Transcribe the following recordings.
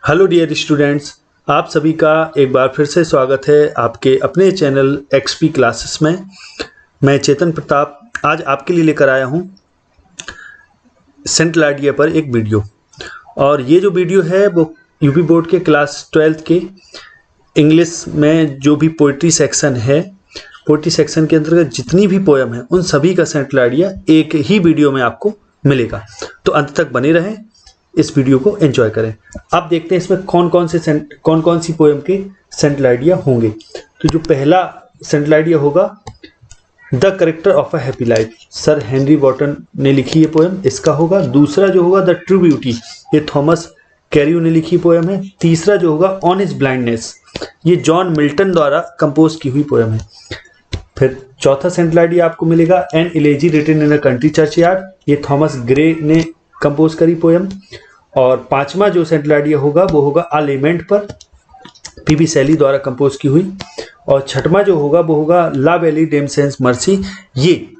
Hello dear students, आप सभी का एक बार फिर से स्वागत है आपके अपने चैनल एक्सपी क्लासेस में। मैं चेतन प्रताप आज आपके लिए लेकर आया हूँ सेंट्रल आइडिया पर एक वीडियो। और ये जो वीडियो है वो यूपी बोर्ड के क्लास 12th के इंग्लिश में जो भी पोइट्री सेक्शन है, पोइट्री सेक्शन के अंतर्गत जितनी भी पोएम है उन सभी का सेंट्रल आइडिया एक ही वीडियो में आपको मिलेगा। तो अंत तक बने रहें, इस वीडियो को एंजॉय करें। आप देखते हैं इसमें कौन कौन सी पोएम के सेंट्रल आइडिया होंगे। तो जो पहला सेंट्रल आइडिया होगा the character of a happy life, sir Henry Wotton ने लिखी ये पोएम, इसका होगा। दूसरा जो होगा द ट्रू ब्यूटी, ये थॉमस कैरियो ने लिखी पोएम है। तीसरा जो होगा ऑन हिज ब्लाइंडनेस, ये जॉन मिल्टन द्वारा कंपोज की हुई पोएम है। फिर चौथा सेंट्रल आइडिया आपको मिलेगा an elegy written in a country churchyard, ये थॉमस ग्रे ने कंपोज करी पोएम। और पांचवा जो सेंट्रल आइडिया होगा वो होगा आ लेमेंट पर, पीबी शैली द्वारा कंपोज की हुई। और छठवां जो होगा वो होगा la belle dame sans merci, ये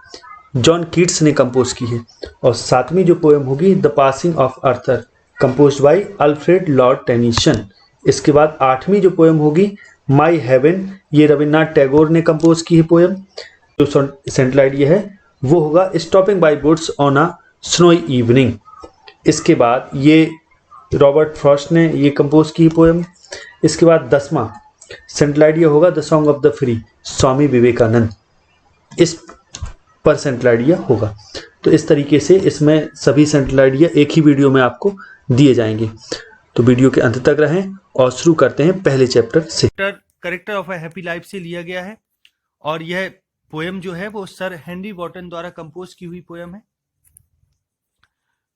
जॉन कीट्स ने कंपोज की है। और सातवीं जो पोएम होगी the passing of Arthur, composed by Alfred Lord Tennyson. इसके बाद आठवीं जो पोएम होगी माई हेवन, ये रविन्द्रनाथ टैगोर ने कंपोज की है पोएम। जो सेंट्रल आइडिया है वो होगा stopping by woods on a snowy evening. इसके बाद ये रॉबर्ट फ्रॉस्ट ने ये कंपोज की पोएम। इसके बाद 10वां सेंट्रल आइडिया होगा the song of the free, Swami Vivekananda, इस पर सेंट्रल आइडिया होगा। तो इस तरीके से इसमें सभी सेंट्रल आइडिया एक ही वीडियो में आपको दिए जाएंगे। तो वीडियो के अंत तक रहें और शुरू करते हैं पहले चैप्टर से। Character of a happy life से लिया गया है और यह पोएम जो है वो सर हेनरी वॉटन द्वारा कंपोज की हुई पोएम है।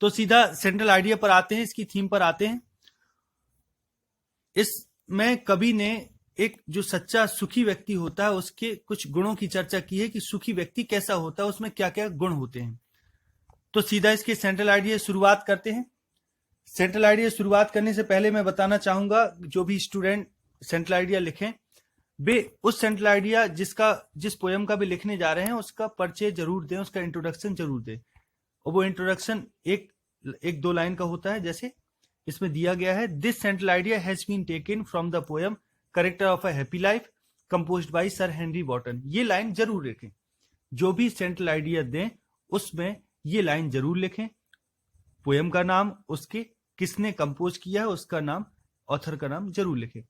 तो सीधा सेंट्रल आइडिया पर आते हैं, इसकी थीम पर आते हैं। इसमें कवि ने एक जो सच्चा सुखी व्यक्ति होता है उसके कुछ गुणों की चर्चा की है कि सुखी व्यक्ति कैसा होता है, उसमें क्या क्या गुण होते हैं। तो सीधा इसके सेंट्रल आइडिया शुरुआत करते हैं। सेंट्रल आइडिया शुरुआत करने से पहले मैं बताना चाहूंगा जो भी स्टूडेंट सेंट्रल आइडिया लिखें वे उस सेंट्रल आइडिया जिस पोएम का भी लिखने जा रहे हैं उसका परिचय जरूर दें, उसका इंट्रोडक्शन जरूर दें। और वो इंट्रोडक्शन एक दो लाइन का होता है, जैसे इसमें दिया गया है this central idea has been taken from the poem character of a happy life composed by Sir Henry Wotton. ये लाइन जरूर लिखें, जो भी सेंट्रल आइडिया दें उसमें ये लाइन जरूर लिखें। पोएम का नाम, उसके किसने कंपोज किया है उसका नाम, ऑथर का नाम जरूर लिखें।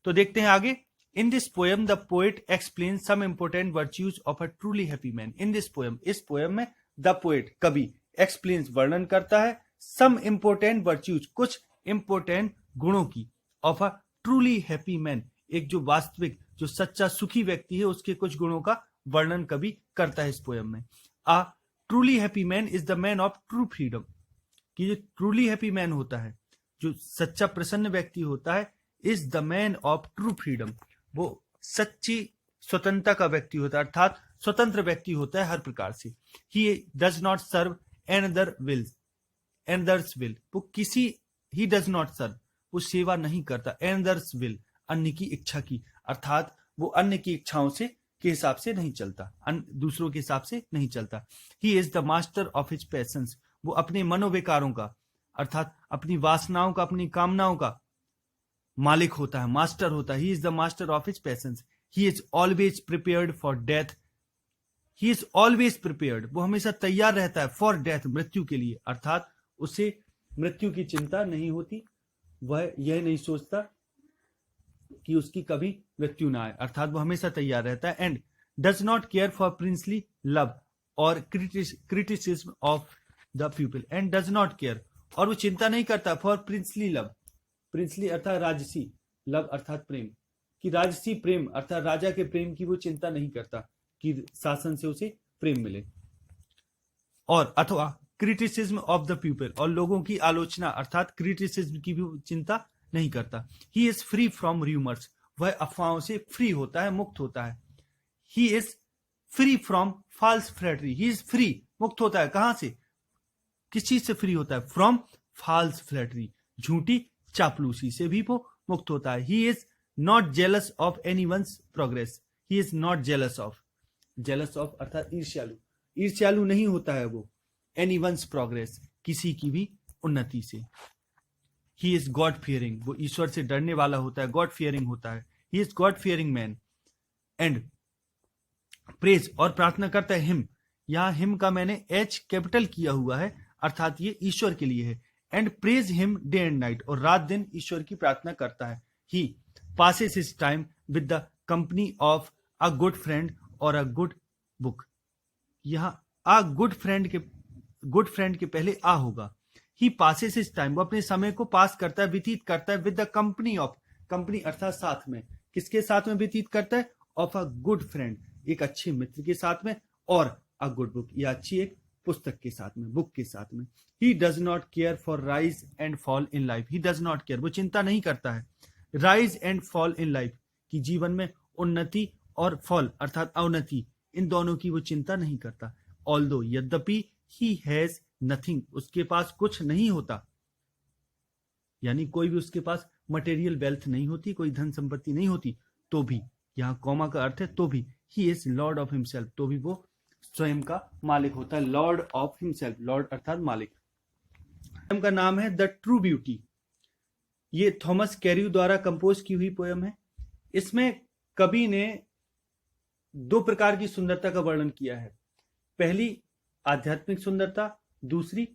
तो देखते हैं आगे। In this poem the poet explain some important virtues of a truly happy man. In this poem, इस पोएम में द पोएट कवि एक्सप्लेन्स वर्णन करता है सम इंपोर्टेंट वर्च्यूज, कुछ इंपोर्टेंट गुणों की, of a truly happy man, एक जो वास्तविक जो सच्चा सुखी व्यक्ति है उसके कुछ गुणों का वर्णन कवि करता है इस पोएम में। A truly happy man is the man of true freedom, कि जो ट्रूली हैप्पी मैन होता है, जो सच्चा प्रसन्न व्यक्ति होता है, is the man of true freedom, वो सच्ची स्वतंत्रता का व्यक्ति होता है, अर्थात स्वतंत्र व्यक्ति होता है हर प्रकार से। He does not serve another's will, वो किसी ही डज नॉट सर्व, वो सेवा नहीं करता एनदर्स विल, अन्य की इच्छा की, अर्थात वो अन्य की इच्छाओं से के हिसाब से नहीं चलता, दूसरों के हिसाब से नहीं चलता। He is the master of his patience, वो अपने मनोविकारों का, अर्थात अपनी वासनाओं का, अपनी कामनाओं का मालिक होता है, मास्टर होता है। He is the master of his patience. He is always prepared for death, he is always prepared, वो हमेशा तैयार रहता है, फॉर डेथ, मृत्यु के लिए, अर्थात उसे मृत्यु की चिंता नहीं होती, वह यह नहीं सोचता कि उसकी कभी मृत्यु ना आए, अर्थात वो हमेशा तैयार रहता है। And does not care for princely love or criticism of the people, and does not care, और वो चिंता नहीं करता फॉर प्रिंसली लव, प्रिंसली अर्थात राजसी, लव अर्थात प्रेम, कि राजसी प्रेम अर्थात राजा के प्रेम की वो चिंता नहीं करता कि शासन से उसे प्रेम मिले, और अथवा क्रिटिसिज्म ऑफ द पीपल, और लोगों की आलोचना अर्थात क्रिटिसिज्म की भी चिंता नहीं करता। He is free from rumours, वह अफवाहों से फ्री होता है, मुक्त होता है। He is free from false flattery, he is free, मुक्त होता है कहां से, किस चीज से फ्री होता है, फ्रॉम फॉल्स फ्लैटरी, झूठी चापलूसी से भी वो मुक्त होता है। He is not jealous of anyone's progress, he is not jealous of अर्थात ईर्ष्यालु नहीं होता है वो, एनीवन्स प्रोग्रेस, किसी की भी उन्नति से। ही इज गॉड फियरिंग, वो ईश्वर से डरने वाला होता है, गॉड फियरिंग होता है, he is God fearing man. And praise, और प्रार्थना करता है हिम, यहां हिम का मैंने एच कैपिटल किया हुआ है, अर्थात ये ईश्वर के लिए है। And praise him day and night, और रात दिन ईश्वर की प्रार्थना करता है। He passes his time with the company of a good friend और अ गुड बुक। यहां अ गुड फ्रेंड के पहले आ होगा। ही पासेस हिज टाइम, वो अपने समय को पास करता है, व्यतीत करता है, with the company of, company अर्थात साथ में, किसके साथ में व्यतीत करता है? ऑफ अ गुड फ्रेंड, एक अच्छे मित्र के साथ में, और अ गुड बुक, या अच्छी एक पुस्तक के साथ में, बुक के साथ में। ही does not care for rise and fall in life, he does not care, वो चिंता नहीं करता है rise and fall in life, कि जीवन में उन्नति और फॉल अर्थात अवनति, इन दोनों की वो चिंता नहीं करता। ऑल्दो, यद्यपि, ही हैज नथिंग, उसके पास कुछ नहीं होता, यानी कोई भी उसके पास मटेरियल वेल्थ नहीं होती, कोई धन संपत्ति नहीं होती, तो भी, यहां कॉमा का अर्थ है तो भी, he is Lord of himself, तो भी वो स्वयं का मालिक होता है, लॉर्ड ऑफ हिमसेल्फ, लॉर्ड अर्थात मालिक। पोयम का नाम है द ट्रू ब्यूटी, ये थॉमस कैरियो द्वारा कंपोज की हुई पोयम है। इसमें कवि ने दो प्रकार की सुंदरता का वर्णन किया है, पहली आध्यात्मिक सुंदरता, दूसरी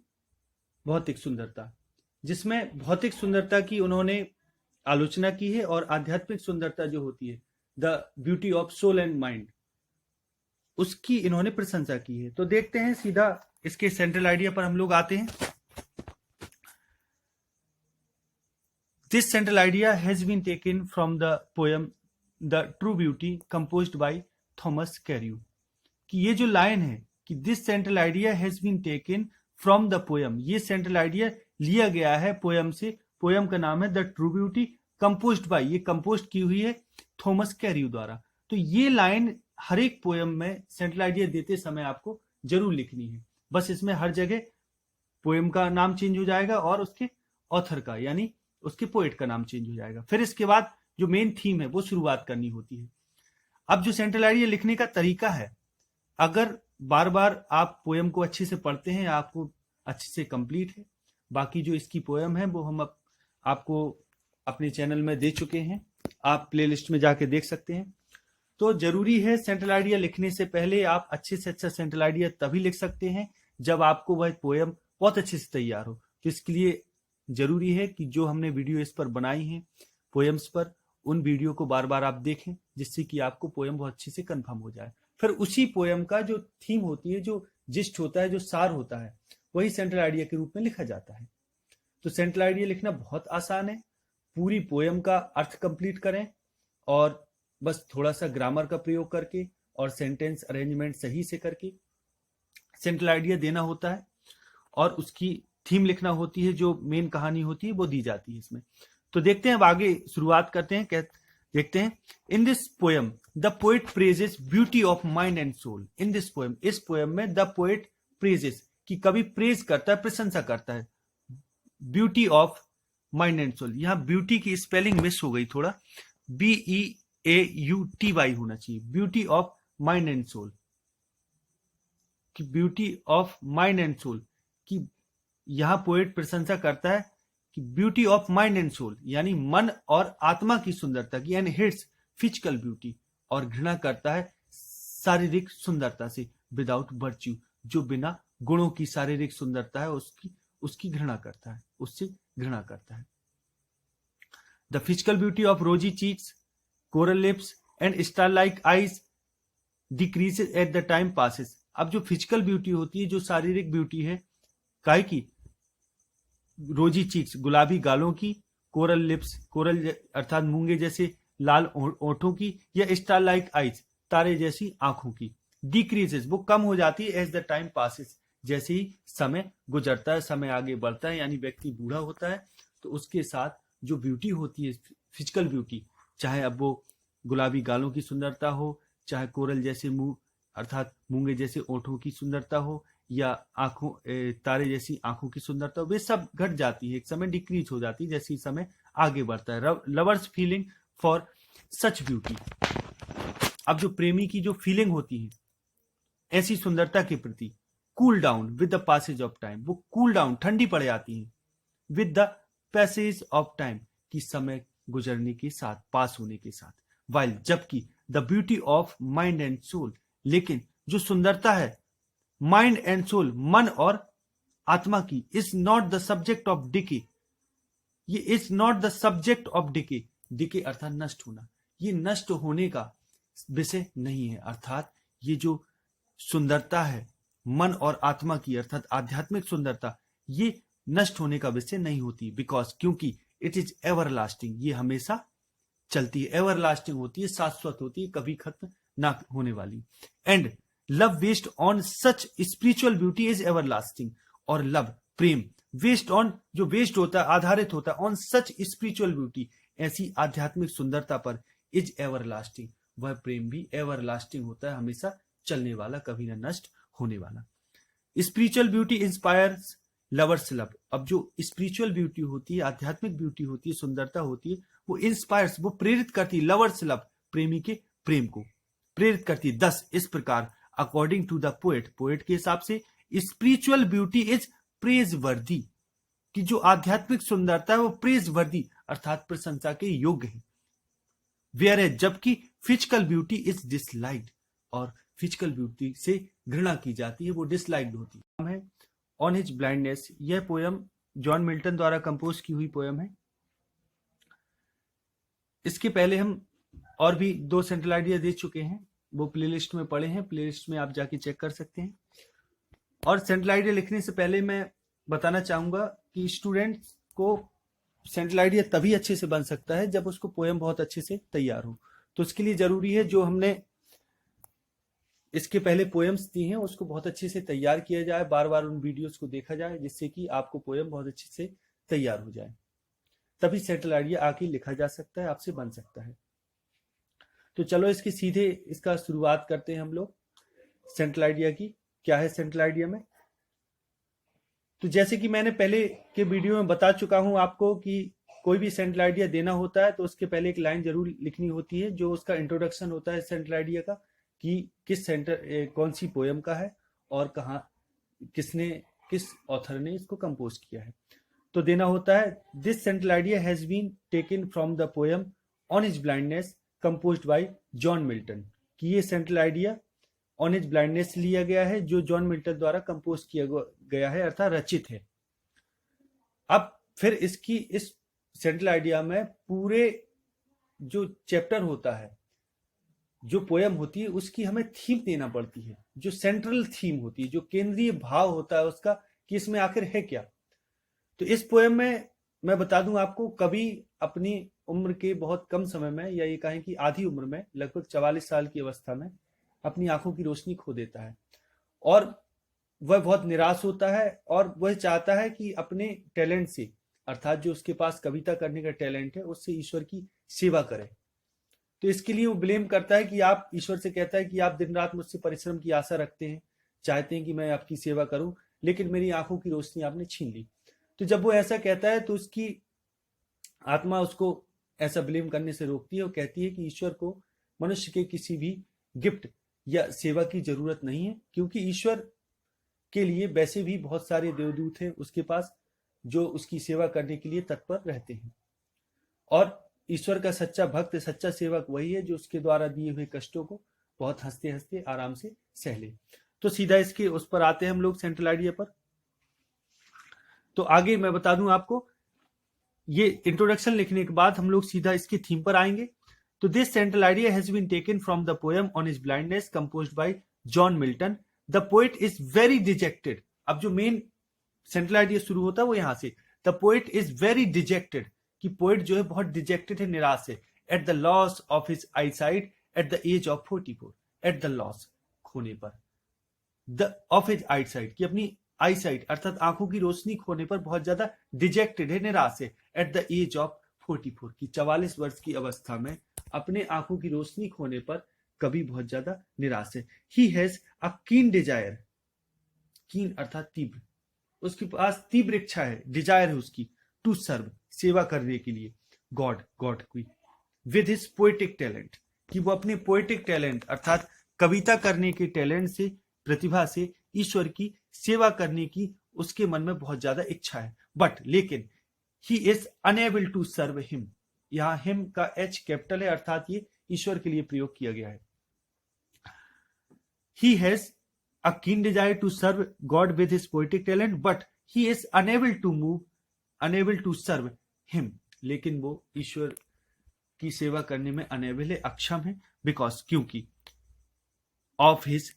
भौतिक सुंदरता। जिसमें भौतिक सुंदरता की उन्होंने आलोचना की है, और आध्यात्मिक सुंदरता जो होती है, the beauty of soul and mind, उसकी इन्होंने प्रशंसा की है। तो देखते हैं सीधा इसके सेंट्रल आइडिया पर हम लोग आते हैं। This central idea has been taken from the poem the true beauty composed by Thomas Carew, कि ये जो लाइन है कि this central idea has been taken from the poem, ये सेंट्रल आइडिया लिया गया है पोयम से। पोयम का नाम है the true beauty composed by, ये कंपोज की हुई है थॉमस कैरियो द्वारा। तो ये लाइन हर एक पोयम में सेंट्रल आइडिया देते समय आपको जरूर लिखनी है, बस इसमें हर जगह पोयम का नाम चेंज हो जाएगा और उसके ऑथर का, यानी उसके पोएट का नाम चेंज हो जाएगा। फिर इसके बाद जो मेन थीम है वो शुरुआत करनी होती है। अब जो सेंट्रल आइडिया लिखने का तरीका है, अगर बार बार आप पोयम को अच्छे से पढ़ते हैं, आपको अच्छे से कंप्लीट है, बाकी जो इसकी पोयम है वो हम आपको अपने चैनल में दे चुके हैं, आप प्लेलिस्ट में जाके देख सकते हैं। तो जरूरी है सेंट्रल आइडिया लिखने से पहले आप अच्छे से अच्छा सेंट्रल आइडिया तभी लिख सकते हैं जब आपको वह पोयम बहुत अच्छे से तैयार हो। तो इसके लिए जरूरी है कि जो हमने वीडियो इस पर बनाई है पोयम्स पर, उन वीडियो को बार बार आप देखें, जिससे कि आपको पोयम बहुत अच्छे से कंफर्म हो जाए। फिर उसी पोयम का जो थीम होती है, जो जिस्ट होता है, जो सार होता है, वही सेंट्रल आइडिया के रूप में लिखा जाता है। तो सेंट्रल आइडिया लिखना बहुत आसान है, पूरी पोयम का अर्थ कंप्लीट करें और बस थोड़ा सा ग्रामर का प्रयोग करके और सेंटेंस अरेंजमेंट सही से करके सेंट्रल आइडिया देना होता है, और उसकी थीम लिखना होती है, जो मेन कहानी होती है वो दी जाती है इसमें। तो देखते हैं, अब आगे शुरुआत करते हैं। देखते हैं, in this poem the poet praises beauty of mind and soul. In this poem, इस पोयम में द पोएट प्रेजेस, कि कवि प्रेज करता है, प्रशंसा करता है, beauty of mind and soul. यहां ब्यूटी की स्पेलिंग मिस हो गई थोड़ा, BEAUTY होना चाहिए, beauty of mind and soul, कि beauty of mind and soul, कि यहां पोएट प्रशंसा करता है कि beauty of mind and soul, यानी मन और आत्मा की सुंदरता की, एंड हेट्स फिजिकल ब्यूटी, और घृणा करता है शारीरिक सुंदरता से, विदाउट वर्च्यू, जो बिना गुणों की शारीरिक सुंदरता है उसकी घृणा करता है, उससे घृणा करता है। द फिजिकल ब्यूटी ऑफ रोजी cheeks, coral lips and star like eyes decreases at the time passes. अब जो फिजिकल ब्यूटी होती है, जो शारीरिक ब्यूटी है, काहे की, रोजी चीक्स गुलाबी गालों की, कोरल लिप्स कोरल अर्थात मूंगे जैसे लाल ओठों की, या स्टार लाइक आईज तारे जैसी आंखों की, डिक्रीजेस वो कम हो जाती है, एज द टाइम पासेस जैसे ही समय गुजरता है, समय आगे बढ़ता है, यानी व्यक्ति बूढ़ा होता है, तो उसके साथ जो ब्यूटी होती है, फिजिकल ब्यूटी, चाहे अब वो गुलाबी गालों की सुंदरता हो, चाहे कोरल जैसे मुंह अर्थात मूंगे जैसे ओठों की सुंदरता हो, या आंखों तारे जैसी आंखों की सुंदरता, वे सब घट जाती है, एक समय डिक्रीज हो जाती है जैसे ही समय आगे बढ़ता है। Lovers feeling for such beauty, अब जो प्रेमी की जो फीलिंग होती है ऐसी सुंदरता के प्रति, cool down with the passage of time, वो कूल डाउन ठंडी पड़ जाती है, with the passage of time, की समय गुजरने के साथ, पास होने के साथ। वाइल, जबकि the beauty of mind and soul, लेकिन जो सुंदरता है माइंड एंड सोल, मन और आत्मा की, is not the subject of decay, ये is not the subject of decay, decay अर्थात नष्ट होना, ये नष्ट होने का विषय नहीं है। अर्थात ये जो सुंदरता है मन और आत्मा की, अर्थात आध्यात्मिक सुंदरता, ये नष्ट होने का विषय नहीं होती। बिकॉज, क्योंकि इट इज एवर लास्टिंग, ये हमेशा चलती है, एवर लास्टिंग होती है, शाश्वत होती है, कभी खत्म ना होने वाली। And love based on such spiritual beauty is everlasting, और लव, प्रेम, वेस्ट ऑन, जो वेस्ट होता है, आधारित होता है, ऑन सच स्पिरिचुअल ब्यूटी, ऐसी आध्यात्मिक सुंदरता पर, इज एवर लास्टिंग, वह प्रेम भी एवर लास्टिंग होता है, हमेशा चलने वाला, कभी ना नष्ट होने वाला। Spiritual beauty inspires lovers love, अब जो स्पिरिचुअल ब्यूटी होती है, आध्यात्मिक ब्यूटी होती है, सुंदरता होती है, वो इंस्पायर्स, वो प्रेरित करती है, लवर्स लव, प्रेमी के प्रेम को प्रेरित करती है। दस, इस प्रकार, according to the poet, poet के हिसाब से, स्पिरिचुअल ब्यूटी इज प्रेज वर्दी, कि जो आध्यात्मिक सुंदरता है वो प्रेज वर्दी, अर्थात प्रशंसा के योग्य है। वेयर है, जबकि फिजिकल ब्यूटी इज डिसलाइक्ड, और फिजिकल ब्यूटी से घृणा की जाती है, वो डिसलाइक्ड होती है। ऑन हिज ब्लाइंडनेस, यह पोयम जॉन मिल्टन द्वारा कंपोज की हुई पोयम है। इसके पहले हम और भी 2 सेंट्रल आइडिया दे चुके हैं, वो प्लेलिस्ट में पड़े हैं, प्लेलिस्ट में आप जाके चेक कर सकते हैं। और सेंट्रल आइडिया लिखने से पहले मैं बताना चाहूंगा कि स्टूडेंट्स को सेंट्रल आइडिया तभी अच्छे से बन सकता है जब उसको पोयम बहुत अच्छे से तैयार हो। तो इसके लिए जरूरी है जो हमने इसके पहले पोएम्स दी हैं उसको बहुत अच्छे से तैयार किया जाए, बार बार उन वीडियोस को देखा जाए, जिससे कि आपको पोएम बहुत अच्छे से तैयार हो जाए, तभी सेंट्रल आइडिया आके लिखा जा सकता है, आपसे बन सकता है। तो चलो इसकी सीधे इसका शुरुआत करते हैं हम लोग सेंट्रल आइडिया की। क्या है सेंट्रल आइडिया में? तो जैसे कि मैंने पहले के वीडियो में बता चुका हूं आपको कि कोई भी सेंट्रल आइडिया देना होता है तो उसके पहले एक लाइन जरूर लिखनी होती है जो उसका इंट्रोडक्शन होता है सेंट्रल आइडिया का, कि कौन सी पोयम का है और कहाँ, किस ऑथर ने इसको कंपोज किया है। तो देना होता है, this central idea has been taken from the poem on his blindness composed by John Milton, कि ये central idea on his blindness लिया गया है जो जॉन मिल्टन द्वारा कंपोज किया गया है, अर्थात रचित है। अब फिर इस सेंट्रल आइडिया में पूरे जो चैप्टर होता है, जो पोयम होती है, उसकी हमें थीम देना पड़ती है, जो सेंट्रल थीम होती है, जो केंद्रीय भाव होता है उसका, कि इसमें आखिर है क्या। तो इस पोयम में मैं बता दूं आपको, कवि अपनी उम्र के बहुत कम समय में, या ये कहें कि आधी उम्र में, लगभग 44 साल की अवस्था में अपनी आंखों की रोशनी खो देता है, और वह बहुत निराश होता है, और वह चाहता है कि अपने टैलेंट से, अर्थात जो उसके पास कविता करने का टैलेंट है, उससे ईश्वर की सेवा करे। तो इसके लिए वो ब्लेम करता है कि आप, ईश्वर से कहता है कि आप दिन रात मुझसे परिश्रम की आशा रखते हैं, चाहते हैं कि मैं आपकी सेवा करूं, लेकिन मेरी आंखों की रोशनी आपने छीन ली। तो जब वो ऐसा कहता है तो उसकी आत्मा उसको ऐसा ब्लेम करने से रोकती है और कहती है कि ईश्वर को मनुष्य के किसी भी गिफ्ट या सेवा की जरूरत नहीं है, क्योंकि ईश्वर के लिए वैसे भी बहुत सारे देवदूत हैं उसके पास जो उसकी सेवा करने के लिए तत्पर रहते हैं, और ईश्वर का सच्चा भक्त, सच्चा सेवक वही है जो उसके द्वारा दिए हुए कष्टों को बहुत हंसते हंसते आराम से सह ले। तो सीधा इसके उस पर आते हैं हम लोग सेंट्रल आइडिया पर। तो आगे मैं बता दूं आपको, ये इंट्रोडक्शन लिखने के बाद हम लोग सीधा इसकी थीम पर आएंगे। तो this central idea has been taken from the poem on his blindness composed by John Milton. The poet is very dejected. अब जो मेन सेंट्रल आइडिया शुरू होता है वो यहां से, the poet is very dejected, कि पोएट जो है बहुत डिजेक्टेड है, निराश है, at the loss of his eyesight at the age of 44, at the loss, खोने पर, द ऑफ हिज आईसाइट, कि अपनी आईसाइट अर्थात आंखों की रोशनी खोने पर बहुत ज्यादा डिजेक्टेड है, निराश है, एट द एज ऑफ 44, की 44 वर्ष की अवस्था में अपने आंखों की रोशनी खोने पर कभी बहुत ज्यादा निराश है। He has a keen Dzire, कीन अर्थात तीव्र, उसके पास तीव्र इच्छा है, डिजायर है उसकी, टू सर्व, सेवा करने के लिए, गॉड की, विद हिज पोएटिक टैलेंट, कि वो अपने पोएटिक टैलेंट अर्थात कविता करने के टैलेंट से, प्रतिभा से ईश्वर की सेवा करने की उसके मन में बहुत ज्यादा इच्छा है। बट लेकिन he is unable to serve him. यहां हिम का एच कैपिटल है, अर्थात ये ईश्वर के लिए प्रयोग किया गया है। He has a keen desire to serve God with his poetic talent, but he is unable to serve him. लेकिन वो ईश्वर की सेवा करने में अनेबल है, अक्षम है, बिकॉज क्योंकि ऑफ हिज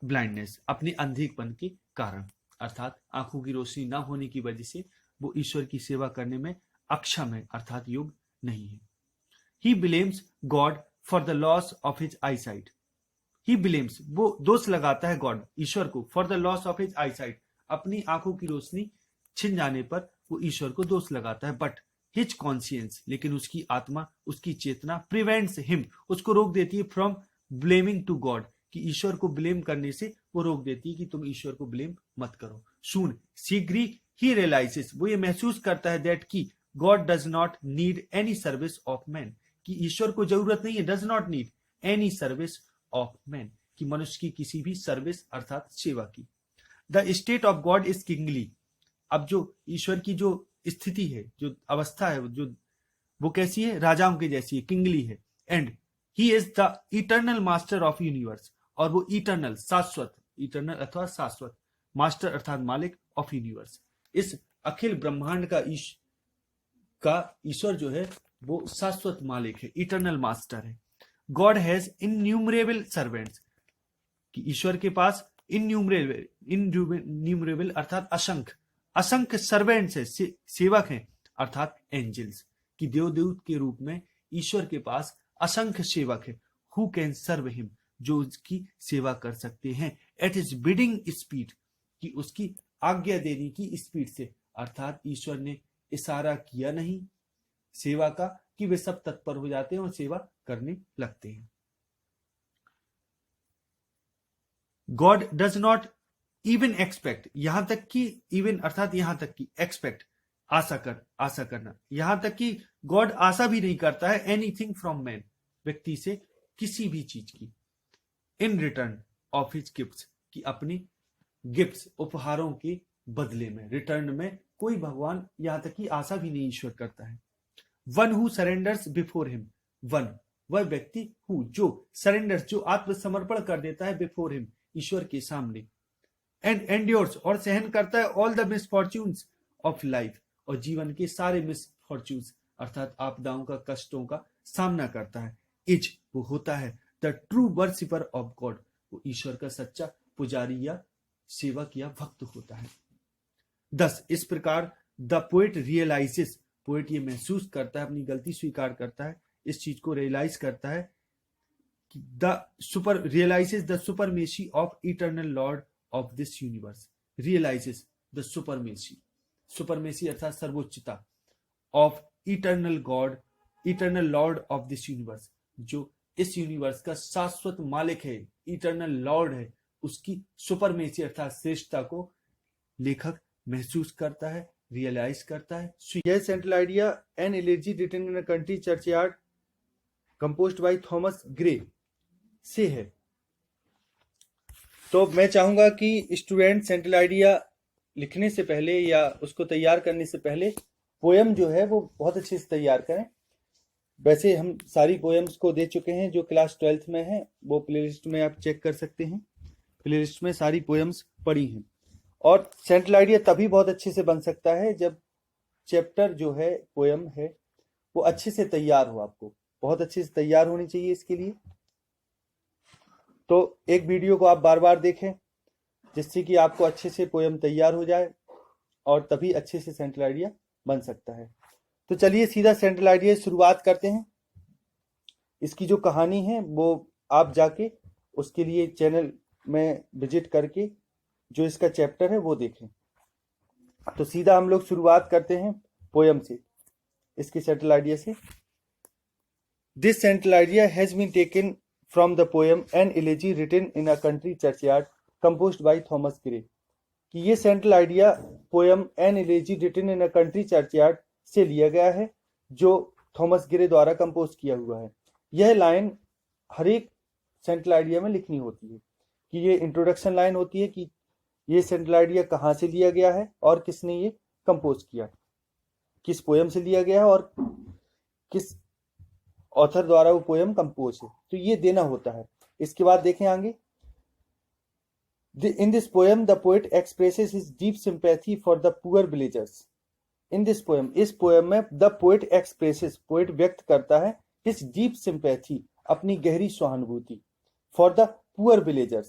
ब्लाइंडनेस, अपने अंधेपन के कारण, अर्थात आंखों की रोशनी ना होने की वजह से वो ईश्वर की सेवा करने में अक्षम है, अर्थात योग्य नहीं है। He blames God for the loss of his eyesight. He blames, वो दोष लगाता है गॉड, ईश्वर को, for the loss of his eyesight, अपनी आंखों की रोशनी छिन जाने पर वो ईश्वर को दोष लगाता है। बट हिज कॉन्शियंस, लेकिन उसकी आत्मा, उसकी चेतना, प्रिवेंट्स हिम, उसको रोक देती है फ्रॉम ब्लेमिंग टू गॉड, कि ईश्वर को ब्लेम करने से वो रोक देती है कि तुम ईश्वर को ब्लेम मत करो। सून शीघ्र ही रियलाइजेस, वो ये महसूस करता है दैट कि God does not need any service of man, कि ईश्वर को जरूरत नहीं है, does not need any service of man, कि मनुष्य की किसी भी सर्विस अर्थात सेवा की। The state of God is kingly. अब जो ईश्वर की जो स्थिति है, जो अवस्था है, जो वो कैसी है, राजाओं की जैसी है, किंगली है। And he is the eternal master of universe, और वो इटर्नल, शाश्वत, इटर्नल अथवा शाश्वत, मास्टर अर्थात मालिक ऑफ यूनिवर्स, इस अखिल ब्रह्मांड का ईश्वर जो है वो शाश्वत मालिक है, इटर्नल मास्टर है। गॉड हैज इन्यूमरेबल सर्वेंट्स, कि ईश्वर के पास इन्यूमरेबल अर्थात असंख्य सर्वेंट्स है, सेवक हैं, अर्थात एंजल्स, कि देवदूत के रूप में ईश्वर के पास असंख्य सेवक है। हु कैन सर्व हिम, जो उसकी सेवा कर सकते हैं, एट हिज बिडिंग स्पीड, कि उसकी आज्ञा देने की स्पीड से, अर्थात ईश्वर ने इशारा किया नहीं सेवा का कि वे सब तत्पर हो जाते हैं और सेवा करने लगते हैं। God does not even expect, यहां तक कि इवन अर्थात यहां तक कि एक्सपेक्ट, आशा करना, यहां तक कि गॉड आशा भी नहीं करता है एनीथिंग फ्रॉम मैन, व्यक्ति से किसी भी चीज की, in return of his gifts, कि अपनी गिफ्ट्स, उपहारों के बदले में, रिटर्न में कोई भगवान यहां तक कि आशा भी नहीं ईश्वर करता है। One who surrenders before him, one वह व्यक्ति हु जो सरेंडर्स, जो आत्मसमर्पण कर देता है, बिफोर हिम ईश्वर के सामने, एंड एंड्योर्स और सहन करता है, ऑल द मिसफॉर्च्यून्स ऑफ लाइफ, और जीवन के सारे मिसफॉर्च्यून्स अर्थात आपदाओं का, कष्टों का सामना करता है। इज वो होता है the true worshipper of God, वो ईश्वर का सच्चा पुजारी या सेवक या भक्त होता है। दस इस प्रकार द पोएट रियलाइजेस, पोएट ये महसूस करता है, अपनी गलती स्वीकार करता है, इस चीज को रियलाइज करता है कि realises the supremacy of eternal Lord of this universe, realises the supremacy अर्थात सर्वोच्चता, of eternal God, eternal Lord of this universe, जो इस यूनिवर्स का शाश्वत मालिक है, इटर्नल लॉर्ड है, उसकी सुपरमेसी अर्थात श्रेष्ठता को लेखक महसूस करता है, रियलाइज करता है। यह central idea an elegy written in a country churchyard composed by Thomas Gray से है। तो मैं चाहूंगा कि स्टूडेंट सेंट्रल आइडिया लिखने से पहले या उसको तैयार करने से पहले पोएम जो है वो बहुत अच्छे से तैयार करें। वैसे हम सारी पोएम्स को दे चुके हैं जो क्लास 12th में है, वो प्लेलिस्ट में आप चेक कर सकते हैं, प्लेलिस्ट में सारी पोएम्स पढ़ी हैं। और सेंट्रल आइडिया तभी बहुत अच्छे से बन सकता है जब चैप्टर जो है, पोएम है, वो अच्छे से तैयार हो, आपको बहुत अच्छे से तैयार होनी चाहिए इसके लिए। तो एक वीडियो को आप बार बार देखें जिससे कि आपको अच्छे से पोएम तैयार हो जाए और तभी अच्छे से सेंट्रल आइडिया बन सकता है। तो चलिए सीधा सेंट्रल आइडिया शुरुआत करते हैं। इसकी जो कहानी है वो आप जाके उसके लिए चैनल में विजिट करके जो इसका चैप्टर है वो देखें। तो सीधा हम लोग शुरुआत करते हैं पोएम से, इसके सेंट्रल आइडिया से। This central idea has been taken from the poem an elegy written in a country churchyard composed by Thomas Gray, कि ये central idea poem an elegy written in a country churchyard से लिया गया है जो Thomas Gray द्वारा compose किया हुआ है। यह लाइन हर एक सेंट्रल आइडिया में लिखनी होती है, कि ये इंट्रोडक्शन लाइन होती है कि ये सेंट्रल आइडिया कहाँ से लिया गया है और किसने ये कंपोज किया। किस पोयम से लिया गया है और किस ऑथर द्वारा वो पोयम कंपोज है, तो ये देना होता है। इसके बाद देखें आगे, in this poem the poet expresses his deep sympathy for the poor villagers. In this poem, इस पोयम में the poet expresses, पोएट व्यक्त करता है his deep sympathy, अपनी गहरी सहानुभूति, for the poor villagers,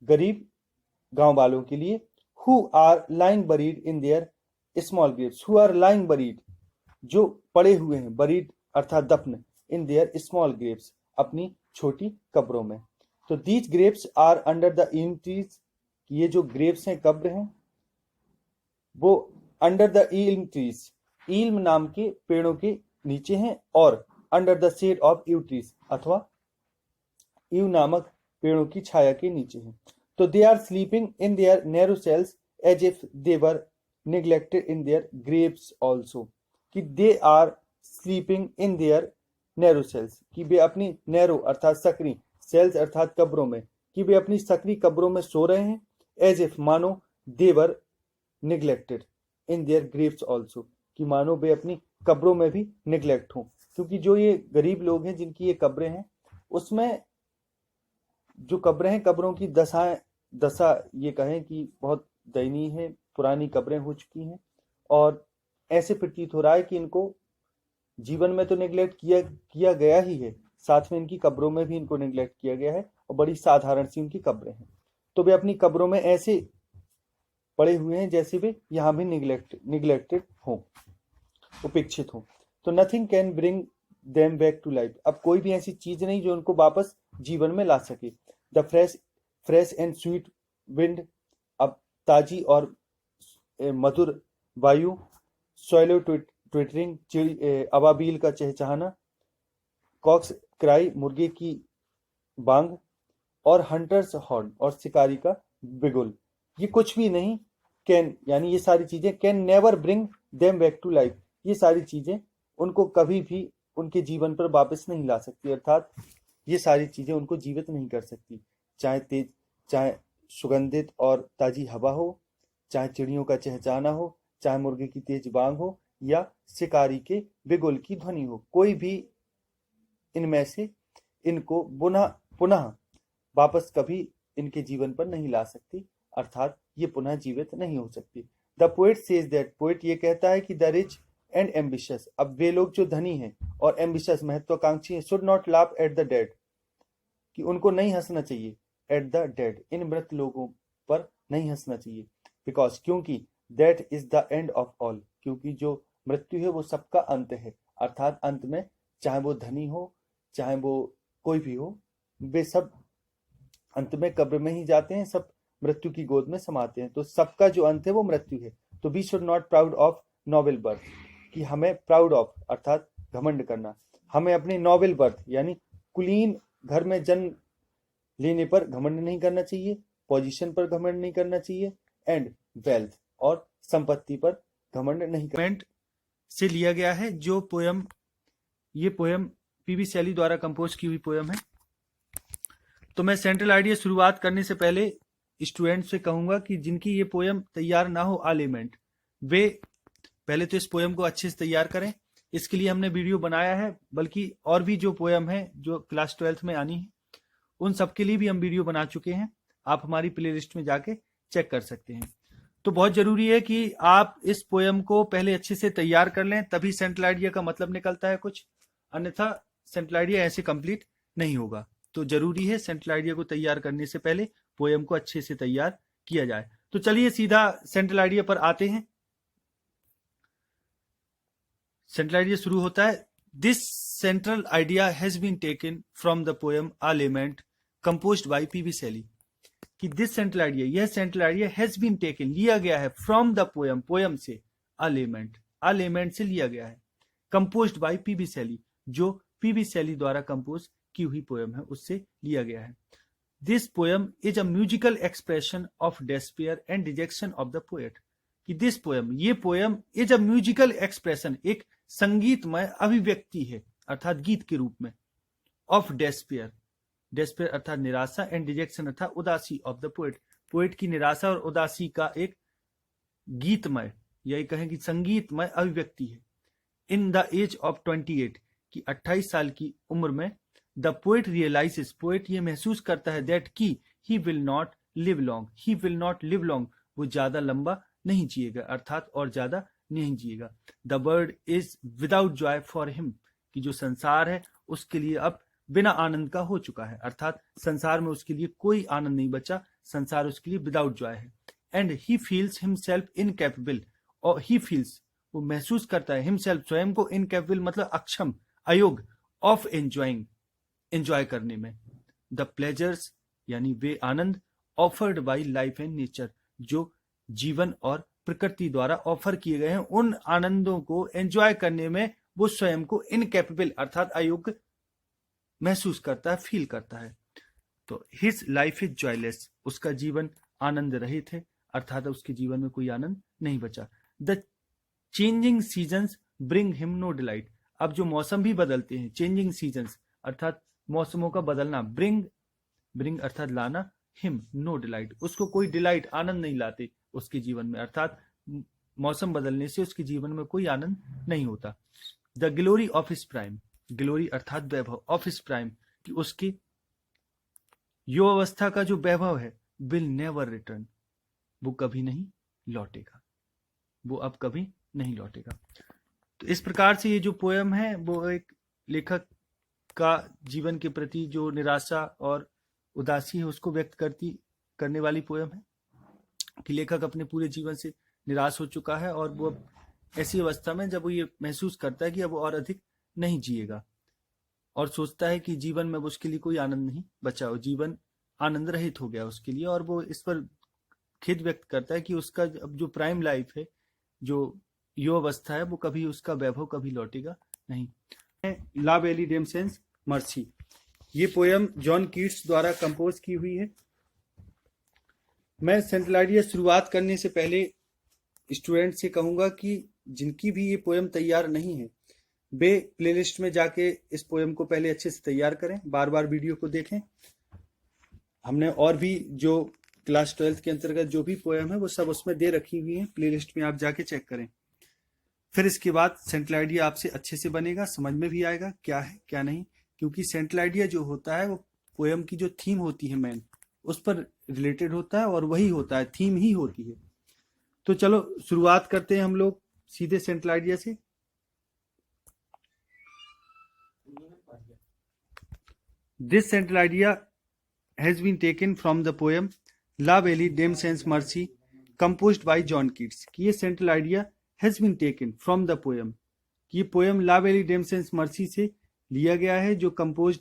गरीब गांव वालों के लिए, who are lying buried in their small graves, who are lying buried, जो पड़े हुए हैं, buried अर्थात दफन, in their small graves, अपनी छोटी कब्रों में। तो these graves are under the elm trees, ये जो ग्रेव्स हैं, कब्र हैं, वो अंडर द elm trees, इल्म नाम के पेड़ों के नीचे हैं, और under the shade of yew trees, अथवा यू नामक पेड़ों की छाया के नीचे हैं। तो they are sleeping in their narrow cells as if they were neglected in their graves also, कि they are sleeping in their narrow cells, कि वे अपनी नैरो अर्थात सकरी, सेल्स अर्थात कब्रों में, कि वे अपनी सकरी कब्रों में सो रहे हैं, एज इफ मानो they were neglected in their graves also, कि मानो वे अपनी कब्रों में भी निग्लेक्ट हों। क्योंकि जो ये गरीब लोग हैं जिनकी ये कब्रें हैं, उसमें जो कब्रें हैं, कब्रों की दशा ये कहें कि बहुत दयनीय है, पुरानी कब्रें हो चुकी हैं, और ऐसे प्रतीत हो रहा है कि इनको जीवन में तो निग्लेक्ट किया गया ही है, साथ में इनकी कब्रों में भी इनको निग्लेक्ट किया गया है, और बड़ी साधारण सी उनकी कब्रें हैं। तो वे अपनी कब्रों में ऐसे पड़े हुए हैं जैसे वे यहाँ भी निग्लेक्टेड हों, उपेक्षित हों। तो nothing can bring them back to life, अब कोई भी ऐसी चीज नहीं जो उनको वापस जीवन में ला सके। The fresh and sweet wind, अब ताजी और मधुर वायु, सोइलो ट्विटरिंग, अबाबील का चहचहाना, कॉक्स क्राई, मुर्गे की बांग, और हंटर्स हॉर्न, और शिकारी का बिगुल, ये कुछ भी नहीं कैन, यानी ये सारी चीजें can never bring them back to life, ये सारी चीजें उनको कभी भी उनके जीवन पर वापस नहीं ला सकती, अर्थात ये सारी चीजें उनको जीवित नहीं कर सकती। चाहे सुगंधित और ताजी हवा हो, चाहे चिड़ियों का चहचहाना हो, चाहे मुर्गे की तेज बांग हो, या शिकारी के बिगुल की ध्वनि हो, कोई भी इनमें से इनको पुनः वापस कभी इनके जीवन पर नहीं ला सकती, अर्थात ये पुनः जीवित नहीं हो सकती। The poet says that, poet ये कहता है कि द रिच एंड एम्बिशियस, अब वे लोग जो धनी हैं और एम्बिशियस महत्वाकांक्षी हैं, should not laugh at the dead, कि उनको नहीं हंसना चाहिए, एट द डेड, इन मृत लोगों पर नहीं हंसना चाहिए, बिकॉज, क्योंकि that is the end of all, क्योंकि जो मृत्यु है वो सबका अंत है, अर्थात अंत में चाहे वो धनी हो चाहे वो कोई भी हो, वे सब अंत में कब्र में ही जाते हैं, सब मृत्यु की गोद में समाते हैं। तो सबका जो अंत है वो मृत्यु है। तो we should not proud of noble birth, कि हमें प्राउड ऑफ अर्थात घमंड करना, हमें अपनी नोबेल बर्थ यानी कुलीन घर में जन्म लेने पर घमंड नहीं करना चाहिए, पोजीशन पर घमंड नहीं करना चाहिए, एंड वेल्थ और संपत्ति पर घमंड नहीं करना। से लिया गया है जो पोयम, ये पोयम पीबी शैली द्वारा कंपोज की हुई पोयम है। तो मैं सेंट्रल आइडिया शुरुआत करने से पहले स्टूडेंट से कहूंगा कि जिनकी ये पोयम तैयार ना हो एलिमेंट, वे पहले तो इस पोयम को अच्छे से तैयार करें। इसके लिए हमने वीडियो बनाया है, बल्कि और भी जो पोयम है जो क्लास 12th में आनी है उन सब के लिए भी हम वीडियो बना चुके हैं, आप हमारी प्लेलिस्ट में जाके चेक कर सकते हैं। तो बहुत जरूरी है कि आप इस पोयम को पहले अच्छे से तैयार कर लें, तभी सेंट्रल आइडिया का मतलब निकलता है कुछ, अन्यथा सेंट्रल आइडिया ऐसे कंप्लीट नहीं होगा। तो जरूरी है सेंट्रल आइडिया को तैयार करने से पहले पोयम को अच्छे से तैयार किया जाए। तो चलिए सीधा सेंट्रल आइडिया पर आते हैं। सेंट्रल आइडिया शुरू होता है, this central idea has been taken from the poem element composed by P B Shelley, कि दिस सेंट्रल आइडिया, यह central idea has been taken, लिया गया है, फ्रॉम द पोयम, पोयम से, एलिमेंट से लिया गया है, कंपोज्ड बाय पीबी शैली, जो पीबी शैली द्वारा कंपोज की हुई पोयम है उससे लिया गया है। This poem is a musical expression of despair and rejection of the poet, कि दिस पोयम, ये poem is a musical expression, एक संगीतमय अभिव्यक्ति है, अर्थात गीत के रूप में, ऑफ डेस्पेयर, डेस्पेयर अर्थात निराशा, एंड रिजेक्शन अर्थात उदासी, ऑफ द पोएट, पोएट की निराशा और उदासी का एक गीतमय यही कहें कि संगीतमय अभिव्यक्ति है। इन द एज ऑफ 28 की 28 साल की उम्र में द पोएट रियलाइजेस, पोएट ये महसूस करता है दैट कि he will not live long, he will not live long, वो ज्यादा लंबा नहीं जिएगा, अर्थात और ज्यादा नहीं जिएगा। The world is without joy for him, कि जो संसार है उसके लिए अब बिना आनंद का हो चुका है, अर्थात संसार में उसके लिए कोई आनंद नहीं बचा, संसार उसके लिए विदाउट जॉय है। And he feels himself incapable, और ही फील्स, वो महसूस करता है, हिमसेल्फ स्वयं को, इनकैपेबल मतलब अक्षम, अयोग्य, ऑफ एंजॉइंग, एंजॉय करने में, द प्लेजर्स यानी वे आनंद, afforded by life and nature, जो जीवन और प्रकृति द्वारा ऑफर किए गए हैं, उन आनंदों को एंजॉय करने में वो स्वयं को इनकैपेबल अर्थात अयोग्य महसूस करता है, फील करता है। तो हिज लाइफ इज जॉयलेस, उसका जीवन आनंद रहित है, अर्थात उसके जीवन में कोई आनंद नहीं बचा। The changing seasons bring him no delight, अब जो मौसम भी बदलते हैं, चेंजिंग सीजन्स अर्थात मौसमों का बदलना, ब्रिंग अर्थात लाना, हिम नो डिलाइट, उसको कोई डिलाइट आनंद नहीं लाते उसके जीवन में, अर्थात मौसम बदलने से उसके जीवन में कोई आनंद नहीं होता। The glory of his prime, glory अर्थात वैभव, ऑफ हिज प्राइम, कि उसकी युवावस्था का जो वैभव है, विल नेवर रिटर्न, वो कभी नहीं लौटेगा, वो अब कभी नहीं लौटेगा। तो इस प्रकार से ये जो पोयम है वो एक लेखक का जीवन के प्रति जो निराशा और उदासी है उसको व्यक्त करने वाली पोयम है, कि लेखक अपने पूरे जीवन से निराश हो चुका है और वो ऐसी अवस्था में जब वो ये महसूस करता है कि अब वो और अधिक नहीं जिएगा, और सोचता है कि जीवन में उसके लिए कोई आनंद नहीं बचा हो, जीवन आनंद रहित हो गया उसके लिए, और वो इस पर खेद व्यक्त करता है कि उसका अब जो प्राइम लाइफ है, जो युवावस्था है, वो कभी उसका वैभव कभी लौटेगा नहीं। ला वैली डेमसेंस मर्सी, ये पोयम जॉन कीट्स द्वारा कंपोज की हुई है। मैं सेंट्रल आइडिया शुरुआत करने से पहले स्टूडेंट से कहूंगा कि जिनकी भी ये पोयम तैयार नहीं है, वे प्लेलिस्ट में जाके इस पोयम को पहले अच्छे से तैयार करें, बार बार वीडियो को देखें। हमने और भी जो क्लास 12 के अंतर्गत जो भी पोयम है वो सब उसमें दे रखी हुई है, प्लेलिस्ट में आप जाके चेक करें। फिर इसके बाद सेंट्रल आइडिया आपसे अच्छे से बनेगा, समझ में भी आएगा क्या है क्या नहीं, क्योंकि सेंट्रल आइडिया जो होता है वो पोयम की जो थीम होती है मेन, उस पर रिलेटेड होता है और वही होता है, थीम ही होती है। तो चलो शुरुआत करते हैं हम लोग सीधे सेंट्रल आइडिया से। This central idea has been taken from the poem La Belle Dame sans Merci composed by John Keats, कि ये central idea has been taken from the poem, कि ये poem La Belle Dame sans Merci से लिया गया है, जो कंपोज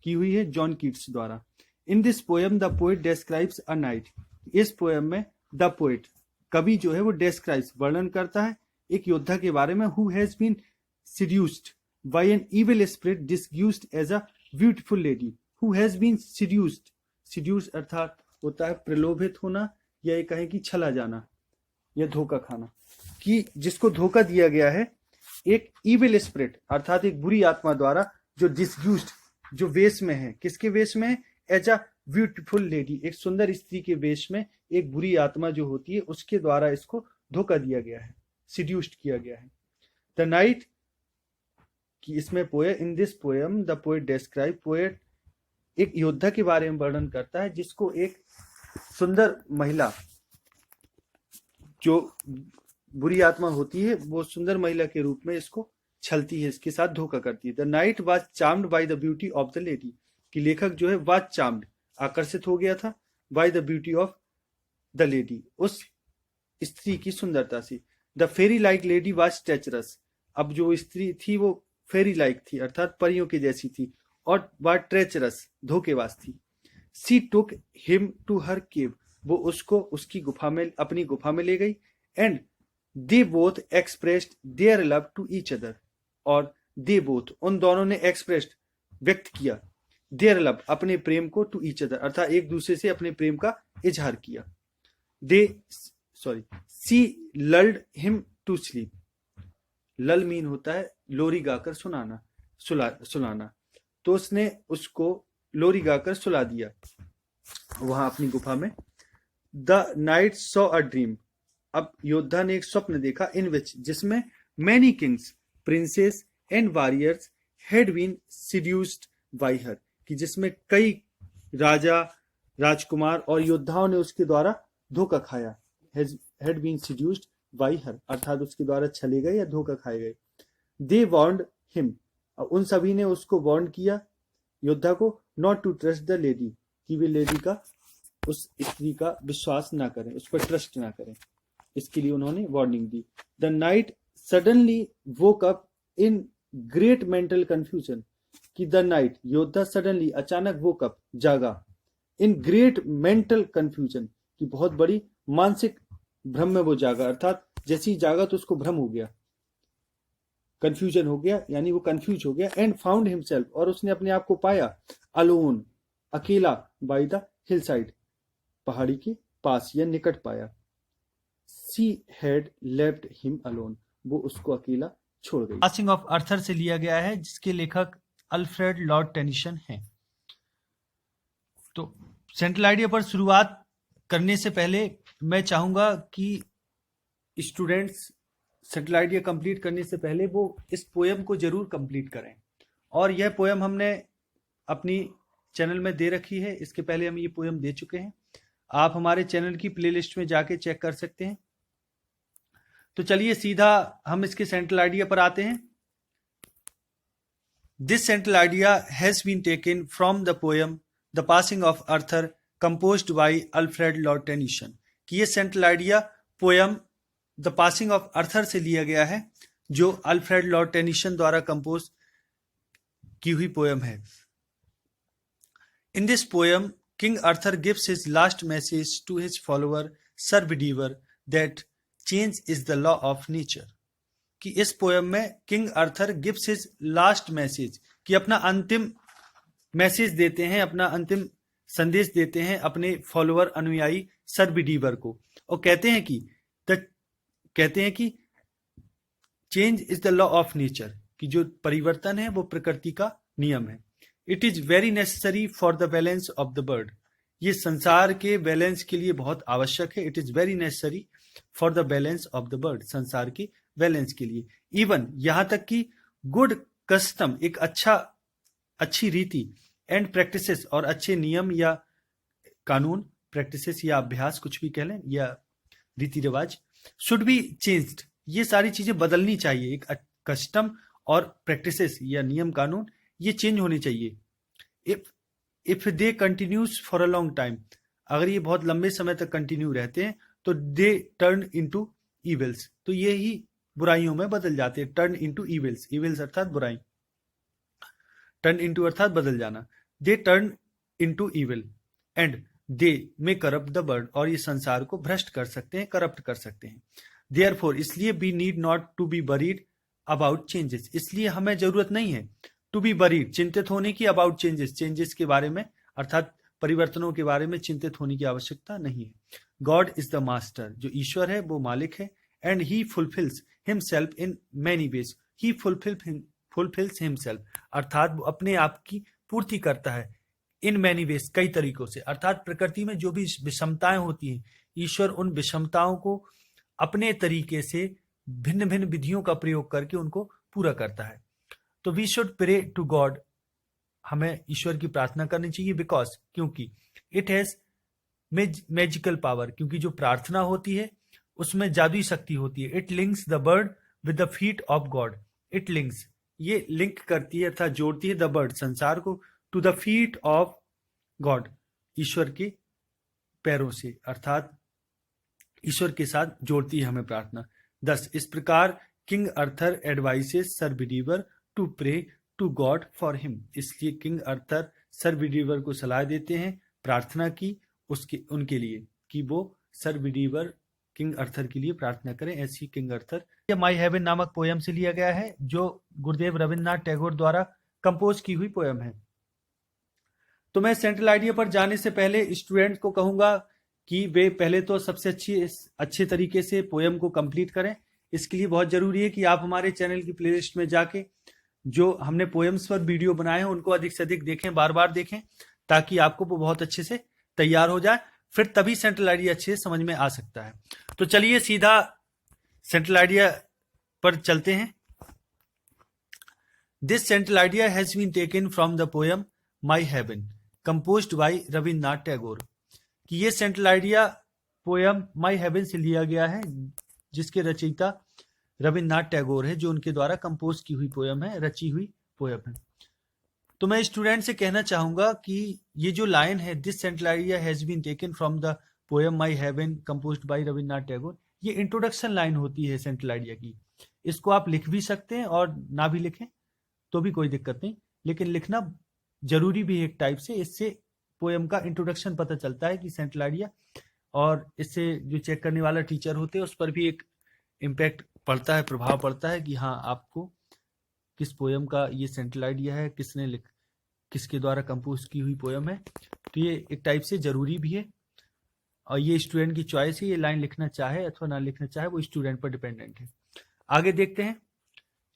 की हुई है जॉन कीट्स द्वारा। इन this poem the poet describes a night, इस पोयम में द पोएट कवि जो है वो डिस्क्राइब्स वर्णन करता है एक योद्धा के बारे में, who has been seduced by an evil spirit disguised as a beautiful lady, who has been seduced अर्थात होता है प्रलोभित होना, या ये कहें कि छला जाना या धोखा खाना, कि जिसको धोखा दिया गया है एक evil spirit अर्थात एक बुरी आत्मा द्वारा, जो disguised जो वेश में है, किसके वेश में है, एज अ ब्यूटीफुल लेडी, एक सुंदर स्त्री के वेश में एक बुरी आत्मा जो होती है उसके द्वारा इसको धोखा दिया गया है, seduced किया गया है। द नाइट, कि इसमें poet, in this poem the poet describe, poet एक योद्धा के बारे में वर्णन करता है जिसको एक सुंदर महिला, जो बुरी आत्मा होती है वो सुंदर महिला के रूप में इसको छलती है, इसके साथ धोखा करती है। The night was charmed bye the beauty of the lady, कि लेखक जो है वाज चार्म्ड आकर्षित हो गया था, by the beauty of the lady उस स्त्री की सुंदरता से। The fairy like lady was treacherous, अब जो स्त्री थी वो फेरी लाइक थी अर्थात परियों की जैसी थी, और वाज ट्रेचरस धोखेबाज थी। सी टुक हिम टू हर केव, वो उसको उसकी गुफा में, अपनी गुफा में ले गई। And they both expressed their love to each other, और दे बोथ उन दोनों ने एक्सप्रेस्ड व्यक्त किया, देयर लव अपने प्रेम को, टू ईच अदर अर्थात एक दूसरे से अपने प्रेम का इजहार किया। सी लल्ड हिम टू स्लीप, लल मीन होता है लोरी गाकर सुनाना, सुलाना, तो उसने उसको लोरी गाकर सुला दिया वहां अपनी गुफा में। The knight saw a dream, अब योद्धा ने एक स्वप्न देखा इन विच, जिसमें many kings, princes and warriors had been seduced by her, कि जिसमें कई राजा, राजकुमार और योद्धाओं ने उसके द्वारा धोखा खाया। हैड बीन सीड्यूस्ड बाय हर अर्थात उसके द्वारा छले गए या धोखा खाए गए। दे वार्नड हिम, उन सभी ने उसको वार्न किया, योद्धा को, not to trust the lady, कि वे लेडी का, उस स्त्री का विश्वास ना करें, उस पर ट्रस्ट ना करें। इसके लिए उन्होंने warning the. The night suddenly woke up in great mental confusion, कि द नाइट, योद्धा सडनली, अचानक, वोक अप, जागा, इन ग्रेट मेंटल कंफ्यूजन, कि बहुत बड़ी मानसिक भ्रम में वो जागा, अर्थात जैसे ही जागा तो उसको भ्रम हो गया, कंफ्यूजन हो गया, यानी वो कंफ्यूज हो गया। एंड फाउंड हिमसेल्फ, और उसने अपने आप को पाया, अलोन, अकेला, बाय द हिल साइड, पहाड़ी के पास या निकट पाया। She had left him alone, वो उसको अकेला छोड़ गई। पासिंग ऑफ अर्थर से लिया गया है, जिसके लेखक अल्फ्रेड लॉर्ड टेनिसन हैं। तो सेंट्रल आइडिया पर शुरुआत करने से पहले मैं चाहूंगा कि स्टूडेंट्स सेंट्रल आइडिया कंप्लीट करने से पहले वो इस पोएम को जरूर कंप्लीट करें। और यह पोएम हमने अपनी चैनल में दे रखी है, इसके पहले हम ये पोएम दे चुके हैं, आप हमारे चैनल की प्लेलिस्ट में जाके चेक कर सकते हैं। तो चलिए सीधा हम इसके सेंट्रल आइडिया पर आते हैं। This central idea has been taken from the poem the passing of Arthur composed by Alfred Lord Tennyson, कि ये central idea poem the passing of Arthur से लिया गया है, जो अल्फ्रेड लॉर्ड टेनिसन द्वारा कंपोज की हुई पोएम है। In this poem King Arthur gives his last message to his follower Sir Bedivere that change is the law of nature, कि इस पोएम में king Arthur gives his last message, कि अपना अंतिम मैसेज देते हैं, अपना अंतिम संदेश देते हैं अपने फॉलोअर, अनुयायी सर बिडीवर को, और कहते हैं कि change is the law of nature, कि जो परिवर्तन है वो प्रकृति का नियम है। It is very necessary for the balance of the bird, ये संसार के बैलेंस के लिए बहुत आवश्यक है। It is very necessary for the balance of the world, संसार के बैलेंस के लिए। इवन, यहां तक कि गुड कस्टम, एक अच्छी रीति, एंड प्रैक्टिसेस, और अच्छे नियम या कानून, प्रैक्टिसेस या अभ्यास, कुछ भी कह लें, या रीति रिवाज, शुड बी चेंज्ड, ये सारी चीजें बदलनी चाहिए। एक कस्टम और प्रैक्टिसेस या नियम कानून, ये चेंज होने चाहिए। If they continues for a long time, अगर ये बहुत लंबे समय तक कंटिन्यू रहते हैं तो दे टर्न इनटू इविल्स, तो ये ही बुराइयों में बदल जाते हैं। टर्न इनटू इविल्स, इविल्स अर्थात बुराई, टर्न इनटू अर्थात बदल जाना। They turn into evil and they may corrupt the bird, और ये संसार को भ्रष्ट कर सकते हैं, करप्ट कर सकते हैं। देयरफॉर, इसलिए we need not to be worried about changes, इसलिए हमें जरूरत नहीं है टू बी वरीड, चिंतित होने की, अबाउट चेंजेस, चेंजेस के बारे में, अर्थात परिवर्तनों के बारे में चिंतित होने की आवश्यकता नहीं है। गॉड इज द मास्टर, जो ईश्वर है वो मालिक है, and he fulfils himself in many ways, he fulfils himself, अर्थात वो अपने आप की पूर्ति करता है, इन मैनी वेज, कई तरीकों से, अर्थात प्रकृति में जो भी विषमताएं होती हैं, ईश्वर उन विषमताओं को अपने तरीके से भिन्न भिन्न विधियों का प्रयोग करके उनको पूरा करता है। तो we should pray to God, हमें ईश्वर की प्रार्थना करनी चाहिए, बिकॉज, क्योंकि इट हैज मैजिकल पावर, क्योंकि जो प्रार्थना होती है उसमें जादुई शक्ति होती है। It links the world with the feet of God, it links, ये लिंक करती है अर्थात जोड़ती है द बर्ड, संसार को, to the feet of God, ईश्वर के पैरों से, अर्थात ईश्वर के साथ जोड़ती है हमें प्रार्थना। दस, इस प्रकार King Arthur advises Sir Bedivere to pray to God for him, इसलिए किंग अर्थर सर बिडीवर को सलाह देते हैं प्रार्थना की उनके लिए, कि वो सर बिडीवर किंग अर्थर के लिए प्रार्थना करें। ऐसी किंग अर्थर, यह माई हेवन नामक पोयम से लिया गया है, जो गुरुदेव रविन्द्रनाथ टैगोर द्वारा कंपोज की हुई पोयम है। तो मैं सेंट्रल आइडिया पर जाने से पहले स्टूडेंट को कहूंगा कि वे पहले तो सबसे अच्छे तरीके से पोयम को कंप्लीट करें। इसके लिए बहुत जरूरी है कि आप हमारे चैनल की प्लेलिस्ट में जाके जो हमने पोएम्स पर वीडियो बनाए हैं उनको अधिक से अधिक देखें, बार बार देखें, ताकि आपको वो बहुत अच्छे से तैयार हो जाए। फिर तभी सेंट्रल आइडिया अच्छे से समझ में आ सकता है। तो चलिए सीधा सेंट्रल आइडिया पर चलते हैं। This central idea has been taken from the poem my heaven composed by Rabindranath Tagore. कि ये central idea poem my heaven से लिया गया है, जिसके रचयिता रविन्द्रनाथ टैगोर है, जो उनके द्वारा कंपोज की हुई पोयम है, रची हुई पोयम है। तो मैं स्टूडेंट से कहना चाहूंगा कि ये जो लाइन है, this central idea has been taken from the poem my heaven composed by Rabindranath Tagore, ये इंट्रोडक्शन लाइन होती है सेंट्रल आइडिया की। इसको आप लिख भी सकते हैं और ना भी लिखें तो भी कोई दिक्कत नहीं, लेकिन लिखना जरूरी भी है एक टाइप से। इससे पोयम का इंट्रोडक्शन पता चलता है कि सेंट्रल आइडिया, और इससे जो चेक करने वाला टीचर होते हैं उस पर भी एक इम्पैक्ट पड़ता है, प्रभाव पड़ता है कि हाँ आपको किस पोयम का ये सेंट्रल आइडिया है, किसके द्वारा कंपोज की हुई पोयम है। तो ये एक टाइप से जरूरी भी है, और ये स्टूडेंट की चॉइस है, ये लाइन लिखना चाहे अथवा ना लिखना चाहे वो स्टूडेंट पर डिपेंडेंट है। आगे देखते हैं।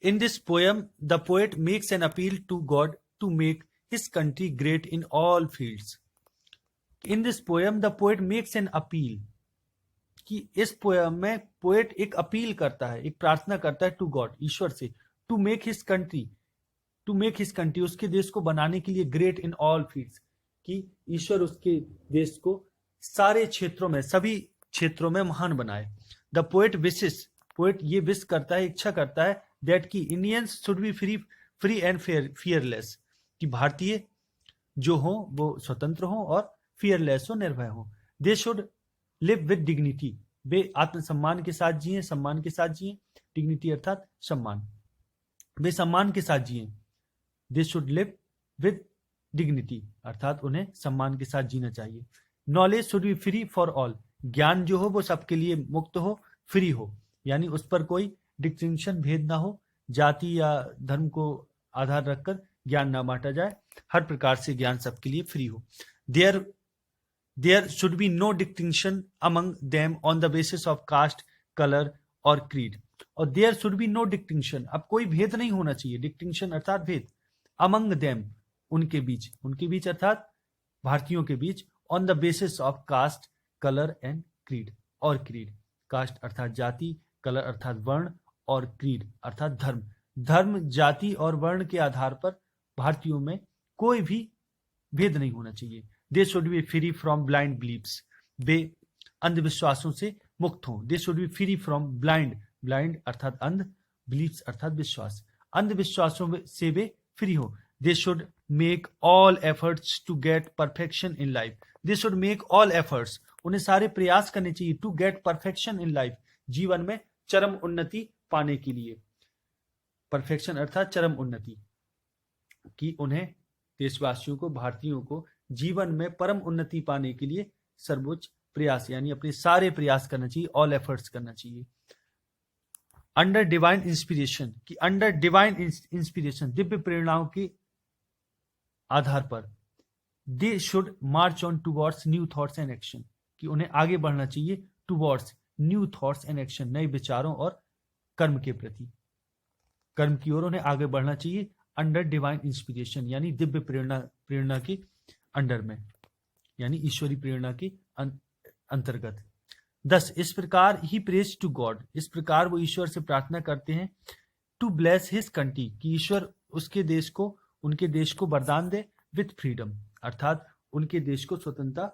In this poem the poet makes an appeal to God to make his country great in all fields. In this poem the poet makes an appeal, कि इस पोयम में पोएट एक अपील करता है, एक प्रार्थना करता है टू गॉड, ईश्वर से, टू मेक हिज कंट्री, उसके देश को बनाने के लिए ग्रेट इन ऑल फील्ड्स, कि ईश्वर उसके देश को सारे क्षेत्रों में, सभी क्षेत्रों में महान बनाए। द पोएट विशेस, पोएट ये विश करता है, इच्छा करता है दैट की Indians should be free and fearless, कि भारतीय जो हो वो स्वतंत्र हो और फियरलेस हो, निर्भय हो। They should live with dignity, वे आत्मसम्मान के साथ जिए, सम्मान के साथ जिए, डिग्निटी अर्थात सम्मान, वे सम्मान के साथ जिए। दे शुड लिव विद डिग्निटी अर्थात उन्हें सम्मान के साथ जीना चाहिए। Knowledge should be free for all, ज्ञान जो हो वो सबके लिए मुक्त हो, फ्री हो, यानी उस पर कोई डिस्टिंक्शन, भेद ना हो, जाति या धर्म को आधार रखकर ज्ञान ना बांटा जाए, हर प्रकार से ज्ञान सबके लिए फ्री हो। There should be no distinction among them on the basis of caste, colour और क्रीड। और there should be no distinction, अब कोई भेद नहीं होना चाहिए, डिस्टिंक्शन अर्थात भेद, अमंग देम उनके बीच अर्थात भारतीयों के बीच, on the basis of caste, colour and creed, और क्रीड, कास्ट अर्थात जाति, कलर अर्थात वर्ण, और क्रीड अर्थात धर्म, जाति और वर्ण के आधार पर भारतीयों में कोई भी भेद नहीं होना चाहिए। They should be free from blind believes, वे अंधविश्वासों से मुक्त हों। They should be free from blind अर्थात अंध, बिलीव्स अर्थात विश्वास, अंधविश्वासों से वे फ्री हो। They should make all efforts to get perfection in life, they should make all efforts, उन्हें सारे प्रयास करने चाहिए, to get perfection in life, जीवन में चरम उन्नति पाने के लिए। परफेक्शन अर्थात चरम उन्नति, कि उन्हें देशवासियों को, भारतीयों को जीवन में परम उन्नति पाने के लिए सर्वोच्च प्रयास, यानी अपने सारे प्रयास करना चाहिए, ऑल एफर्ट्स करना चाहिए। अंडर डिवाइन इंस्पिरेशन, कि अंडर डिवाइन इंस्पिरेशन, दिव्य प्रेरणाओं के आधार पर, they should march on towards new thoughts and action, कि उन्हें आगे बढ़ना चाहिए towards new thoughts and action, नए विचारों और कर्म के प्रति, कर्म की ओर उन्हें आगे बढ़ना चाहिए। अंडर डिवाइन इंस्पिरेशन यानी दिव्य प्रेरणा के अंडर में, यानी ईश्वरी प्रेरणा के अंतर्गत। 10 इस प्रकार ही प्रेज टू गॉड, इस प्रकार वो ईश्वर से प्रार्थना करते हैं, टू ब्लेस हिज कंट्री, कि ईश्वर उसके देश को, उनके देश को वरदान दे, विथ फ्रीडम अर्थात उनके देश को स्वतंत्रता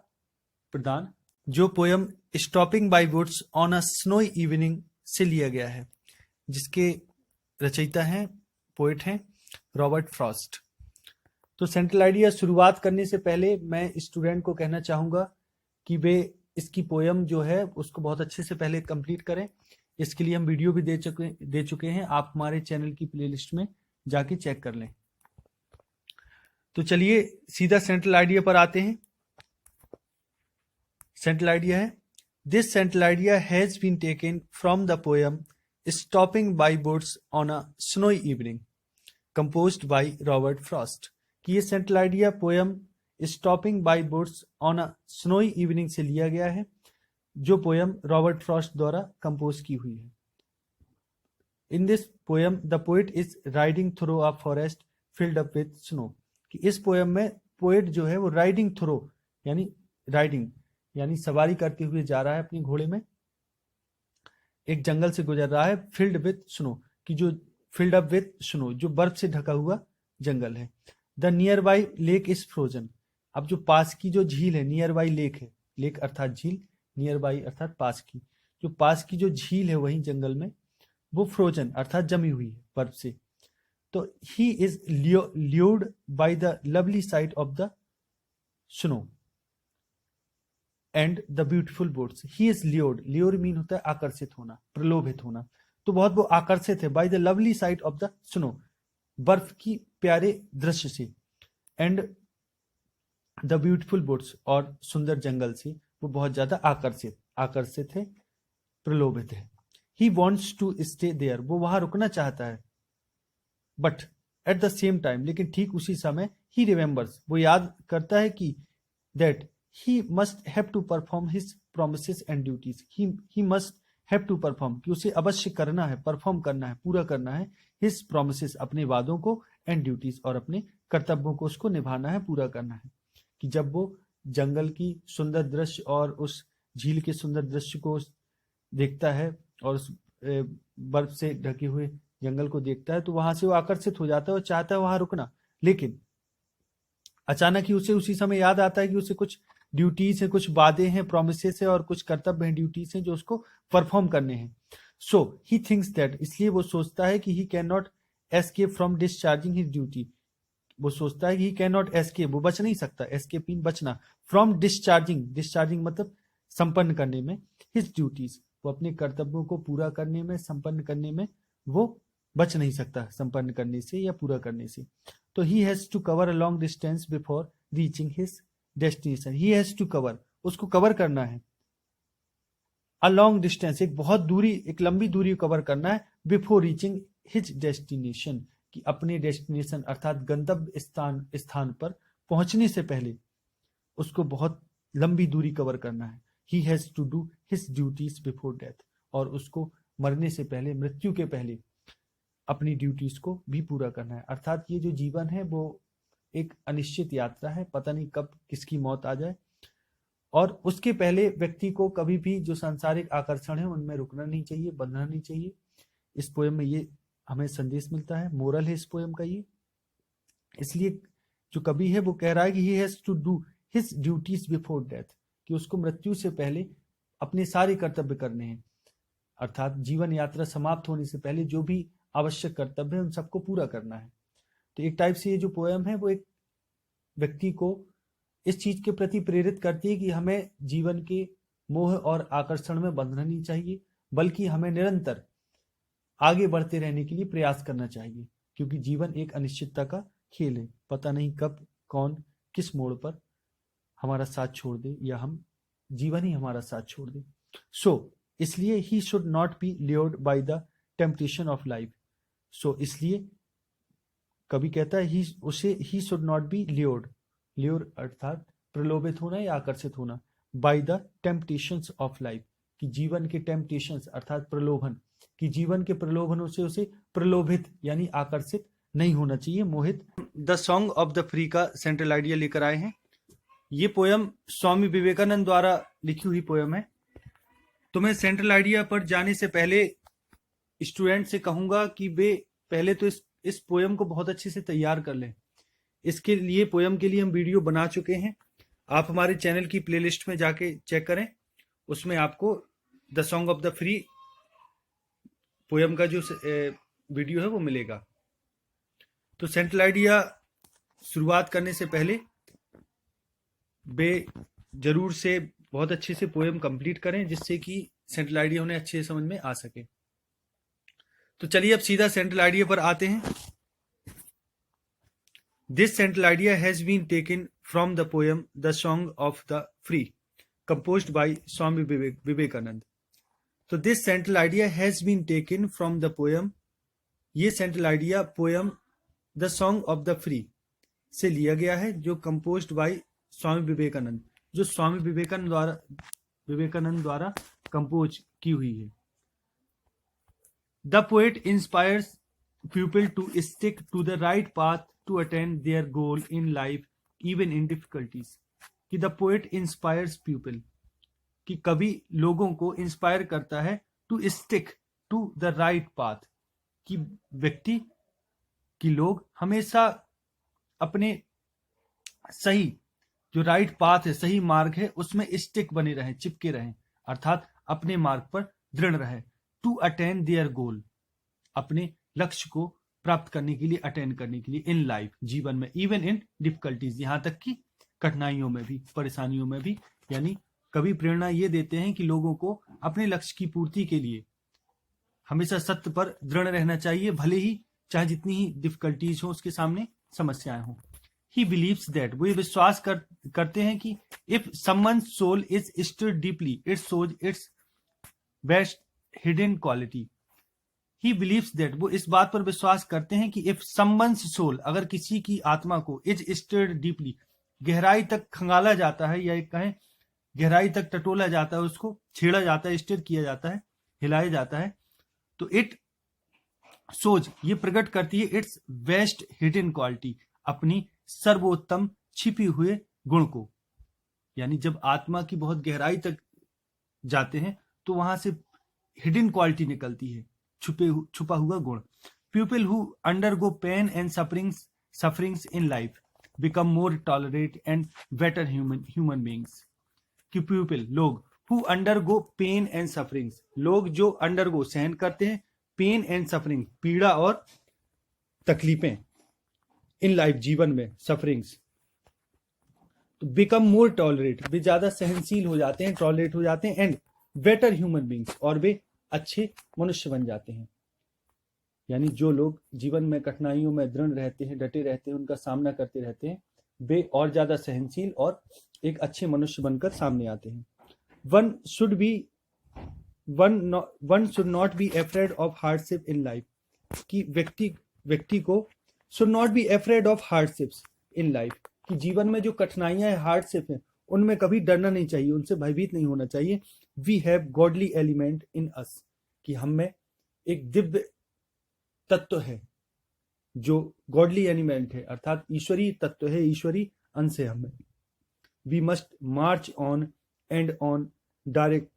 प्रदान। जो poem stopping by woods on a snowy evening से लिया गया है, जिसके रचयिता हैं, पोएट हैं रॉबर्ट फ्रॉस्ट। तो सेंट्रल आइडिया शुरुआत करने से पहले मैं स्टूडेंट को कहना चाहूंगा कि वे इसकी पोयम जो है उसको बहुत अच्छे से पहले कंप्लीट करें। इसके लिए हम वीडियो भी दे चुके हैं, आप हमारे चैनल की प्लेलिस्ट में जाके चेक कर लें। तो चलिए सीधा सेंट्रल आइडिया पर आते हैं। सेंट्रल आइडिया है, this central idea has been taken from the poem stopping by woods on a snowy evening composed by Robert Frost. कि ये central idea poem stopping by woods on a snowy evening से लिया गया है, जो poem Robert Frost द्वारा compose की हुई है। In this poem the poet is riding through a forest filled up with snow. कि इस पोयम में पोएट जो है वो राइडिंग थ्रू यानी राइडिंग यानी सवारी करते हुए जा रहा है अपने घोड़े में, एक जंगल से गुजर रहा है फिल्ड विथ स्नो, कि जो फिल्ड अप विथ स्नो, जो बर्फ से ढका हुआ जंगल है। The near by lake is frozen, अब जो पास की जो झील है, नियर बाई लेक है, लेक अर्थात झील, नियर बाई अर्थात पास की, जो पास की जो झील है वहीं जंगल में, वो फ्रोजन अर्थात जमी हुई है बर्फ से। तो he is lured by the lovely sight of the snow and the beautiful boats. He is lured, lure mean होता है आकर्षित होना, प्रलोभित होना, तो बहुत वो आकर्षित है bye the lovely sight of the snow, बर्फ की प्यारे दृश्य से, एंड द ब्यूटीफुल बोट्स, और सुंदर जंगल से वो बहुत ज्यादा आकर्षित है, प्रलोभित है। He wants to stay there, वो वहां रुकना चाहता है, but at the same time, लेकिन ठीक उसी समय, ही रिमेंबर्स, वो याद करता है कि that he must have to perform his promises and duties, he must have to perform, कि उसे अवश्य करना है, परफॉर्म करना है, पूरा करना है, his promises, अपने वादों को, and duties, और अपने कर्तव्यों को उसको निभाना है, पूरा करना है। कि जब वो जंगल की सुंदर दृश्य और उस झील के सुंदर दृश्य को देखता है और उस बर्फ से ढके हुए जंगल को देखता है, तो वहां से वो आकर्षित हो जाता है और चाहता है वहां रुकना, लेकिन अचानक ही उसे उसी समय याद आता है कि उसे कुछ ड्यूटीज है, कुछ वादे हैं, प्रोमिसेस है, और कुछ कर्तव्य हैं, ड्यूटीज हैं जो उसको परफॉर्म करने हैं। सो ही थिंक्स दैट, इसलिए वो सोचता है कि he can not escape from discharging his duty, वो सोचता है कि ही कैन नॉट एस्केप, वो बच नहीं सकता, एस्केप मीन बचना, फ्रॉम डिस्चार्जिंग, डिस्चार्जिंग मतलब संपन्न करने में, हिज ड्यूटीज, वो अपने कर्तव्यों को पूरा करने में, संपन्न करने में वो बच नहीं सकता, संपन्न करने से या पूरा करने से। तो he has to cover a long distance before reaching his destination, he has to cover, उसको कवर करना है, अ लॉन्ग डिस्टेंस, एक बहुत दूरी, एक लंबी दूरी को कवर करना है, बिफोर रीचिंग हिज डेस्टिनेशन, कि अपने डेस्टिनेशन अर्थात गंतव्य स्थान पर पहुंचने से पहले उसको बहुत लंबी दूरी कवर करना है। He has to do his duties before death, और उसको मरने से पहले, मृत्यु के पहले अपनी ड्यूटीज को भी पूरा करना है। अर्थात ये जो जीवन है वो एक अनिश्चित यात्रा है, पता नहीं कब किसकी मौत आ जाए, और उसके पहले व्यक्ति को कभी भी जो सांसारिक आकर्षण है उनमें रुकना नहीं चाहिए, बंधना नहीं चाहिए। इस पोएम में ये हमें संदेश मिलता है, मोरल है इस पोएम का ये। इसलिए जो कवि है वो कह रहा है कि he has to do his duties before death, कि उसको मृत्यु से पहले अपने सारे कर्तव्य करने हैं, अर्थात जीवन यात्रा समाप्त होने से पहले जो भी आवश्यक कर्तव्य है उन सबको पूरा करना है। तो एक टाइप से ये जो पोएम है वो एक व्यक्ति को इस चीज के प्रति प्रेरित करती है कि हमें जीवन के मोह और आकर्षण में बंधना नहीं चाहिए, बल्कि हमें निरंतर आगे बढ़ते रहने के लिए प्रयास करना चाहिए, क्योंकि जीवन एक अनिश्चितता का खेल है, पता नहीं कब कौन किस मोड़ पर हमारा साथ छोड़ दे, या हम जीवन ही हमारा साथ छोड़ दे। सो इसलिए he should not be lured by the temptation of life. So इसलिए कभी कहता है he should not be lured, lure अर्थात प्रलोभित होना या आकर्षित होना, by the temptations of life, कि जीवन के टेम्पटेशंस अर्थात प्रलोभन, कि जीवन के प्रलोभनों से उसे प्रलोभित यानी आकर्षित नहीं होना चाहिए, मोहित। The song of the free का सेंट्रल आइडिया लेकर आए हैं। ये पोयम स्वामी विवेकानंद द्वारा लिखी हुई पोयम है। तो मैं सेंट्रल आइडिया पर जाने से पहले स्टूडेंट से कहूंगा कि वे पहले तो इस पोयम को बहुत अच्छे से तैयार कर लें। इसके लिए पोयम के लिए हम वीडियो बना चुके हैं, आप हमारे चैनल की प्लेलिस्ट में जाके चेक करें, उसमें आपको the song of the free poem का जो वीडियो है वो मिलेगा। तो सेंट्रल आइडिया शुरुआत करने से पहले वे जरूर से बहुत अच्छे से पोयम कंप्लीट करें, जिससे कि सेंट्रल आइडिया उन्हें अच्छे से समझ में आ सके। तो चलिए अब सीधा सेंट्रल आइडिया पर आते हैं। This central idea has been taken from the poem The Song of the Free, composed by Swami Vivekanand. So this central idea has been taken from the poem, ये central idea poem The Song of the Free से लिया गया है, जो composed by Swami Vivekananda, जो स्वामी विवेकानंद द्वारा compose की हुई है। The poet inspires people to stick to the right path to attain their goal in life, even in difficulties. कि the poet inspires people, कि कभी लोगों को इंस्पायर करता है to stick to the right path, कि व्यक्ति कि लोग हमेशा अपने सही जो राइट पाथ है, सही मार्ग है, उसमें स्टिक बने रहें, चिपके रहें, अर्थात अपने मार्ग पर दृढ़ रहे। टू अटेन देयर गोल, अपने लक्ष्य को प्राप्त करने के लिए, अटेन करने के लिए, इन लाइफ, जीवन में, इवन इन डिफिकल्टीज, यहां तक कि कठिनाइयों में भी, परेशानियों में भी। यानी कवि प्रेरणा ये देते हैं कि लोगों को अपने लक्ष्य की पूर्ति के लिए हमेशा सत्य पर दृढ़ रहना चाहिए, भले ही चाहे जितनी ही डिफिकल्टीज हो, उसके सामने समस्याएं हो। He believes that, वो ये विश्वास करते हैं कि if someone's soul is stirred deeply, it shows its best hidden quality. He believes that, वो इस बात पर विश्वास करते हैं कि if someone's soul, अगर किसी की आत्मा को is stirred deeply, गहराई तक खंगाला जाता है, या कहें गहराई तक टटोला जाता है, उसको छेड़ा जाता है, स्टिर किया जाता है, हिलाया जाता है, तो इट सोच, ये प्रकट करती है इट्स बेस्ट हिडन क्वालिटी, अपनी सर्वोत्तम छिपी हुए गुण को। यानी जब आत्मा की बहुत गहराई तक जाते हैं तो वहां से हिडन क्वालिटी निकलती है, छुपा हुआ गुण। People who undergo pain and sufferings in life become more tolerant and better human beings. कि पीपल, लोग, who undergo pain and sufferings, लोग जो अंडरगो, सहन करते हैं, पेन एंड सफरिंग, पीड़ा और तकलीफें, इन लाइफ, जीवन में, सफरिंग्स, तो बिकम मोर टॉलरेट, वे ज्यादा सहनशील हो जाते हैं, टॉलरेट हो जाते हैं, एंड बेटर ह्यूमन बीइंग्स, और वे अच्छे मनुष्य बन जाते हैं। यानी जो लोग जीवन में कठिनाइयों में दृढ़ रहते हैं, डटे रहते हैं, उनका सामना करते रहते हैं, वे और ज्यादा सहनशील और एक अच्छे मनुष्य बनकर सामने आते हैं। One should not be afraid of hardship in life, कि व्यक्ति को should not be afraid of hardships in life, कि जीवन में जो कठिनाइयां हैं, हार्डशिप हैं, उनमें कभी डरना नहीं चाहिए, उनसे भयभीत नहीं होना चाहिए। We have godly element in us, कि हम में एक दिव्य तत्व है, जो गॉडली एलिमेंट है, अर्थात ईश्वरीय तत्व है, ईश्वरीय अंश है हमें। We must march on and on direct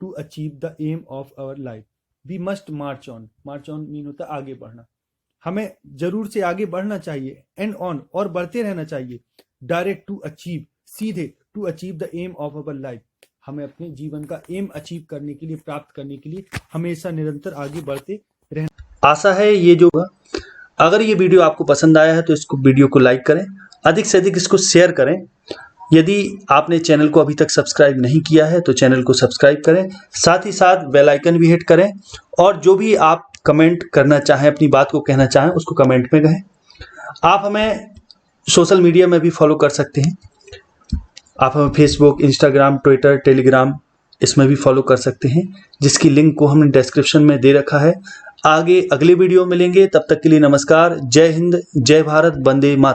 to achieve the aim of our life. We must march on mean होता है आगे बढ़ना, हमें जरूर से आगे बढ़ना चाहिए, एंड ऑन, और बढ़ते रहना चाहिए, डायरेक्ट टू अचीव, सीधे, to achieve the aim of our life, हमें अपने जीवन का एम अचीव करने के लिए, प्राप्त करने के लिए हमेशा निरंतर आगे बढ़ते रहना। आशा है ये जो, अगर ये वीडियो आपको पसंद आया है तो इसको, वीडियो को लाइक करें, अधिक से अधिक इसको शेयर करें। यदि आपने चैनल को अभी तक सब्सक्राइब नहीं किया है तो चैनल को सब्सक्राइब करें, साथ ही साथ बेल आइकन भी हिट करें, और जो भी आप कमेंट करना चाहें, अपनी बात को कहना चाहें, उसको कमेंट में कहें। आप हमें सोशल मीडिया में भी फॉलो कर सकते हैं, आप हमें फेसबुक, इंस्टाग्राम, ट्विटर, टेलीग्राम, इसमें भी फॉलो कर सकते हैं, जिसकी लिंक को हमने डिस्क्रिप्शन में दे रखा है। आगे अगले वीडियो में मिलेंगे, तब तक के लिए नमस्कार, जय हिंद, जय भारत, वंदे मातरम।